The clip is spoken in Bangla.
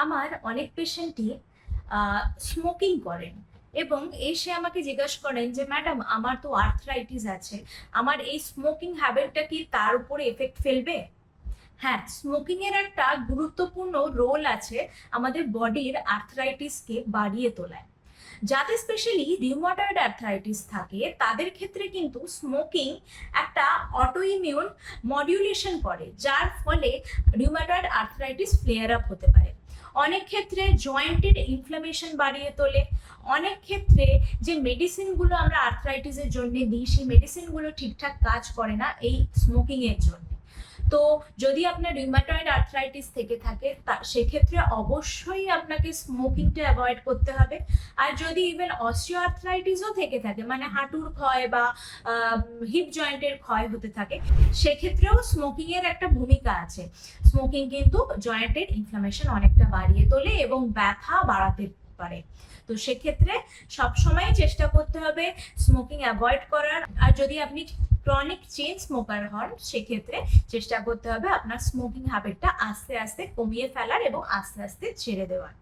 আমার অনেক পেশেন্টই স্মোকিং করেন এবং এসে আমাকে জিজ্ঞাসা করেন যে ম্যাডাম আমার তো আর্থরাইটিস আছে, আমার এই স্মোকিং হ্যাবিটটা কি তার উপরে এফেক্ট ফেলবে? হ্যাঁ, স্মোকিং এর একটা গুরুত্বপূর্ণ রোল আছে আমাদের বডির আর্থরাইটিসকে বাড়িয়ে তোলায়। যাদের স্পেশালি রিউমাটয়েড আর্থরাইটিস থাকে তাদের ক্ষেত্রে কিন্তু স্মোকিং একটা অটো ইমিউন মডিউলেশন করে, যার ফলে রিউমাটয়েড আর্থরাইটিস ফ্লেয়ার আপ হতে পারে। অনেক ক্ষেত্রে জয়েন্টের ইনফ্লামেশন বাড়িয়ে তোলে। অনেক ক্ষেত্রে যে মেডিসিনগুলো আমরা আর্থরাইটিসের জন্য দিই সেই মেডিসিনগুলো ঠিকঠাক কাজ করে না এই স্মোকিং এর জন্য। তো যদি আপনার রিউমাটয়েড আর্থরাইটিস থেকে থাকে সেক্ষেত্রে অবশ্যই আপনাকে স্মোকিংটা অ্যাভয়েড করতে হবে। আর যদি ইভেন অস্টিও আর্থরাইটিসও থেকে থাকে, মানে হাঁটুর ক্ষয় বা হিপ জয়েন্টের ক্ষয় হতে থাকে, সেক্ষেত্রেও স্মোকিং এর একটা ভূমিকা আছে। স্মোকিং কিন্তু জয়েন্টের ইনফ্লামেশন অনেকটা বাড়িয়ে তোলে এবং ব্যথা বাড়াতে পারে। তো সেক্ষেত্রে সবসময় চেষ্টা করতে হবে স্মোকিং অ্যাভয়েড করার। আর যদি আপনি ক্রনিক চেইন স্মোকার হন সেক্ষেত্রে চেষ্টা করতে হবে আপনার স্মোকিং হ্যাবিটটা আস্তে আস্তে কমিয়ে ফেলার এবং আস্তে আস্তে ছেড়ে দেওয়ার।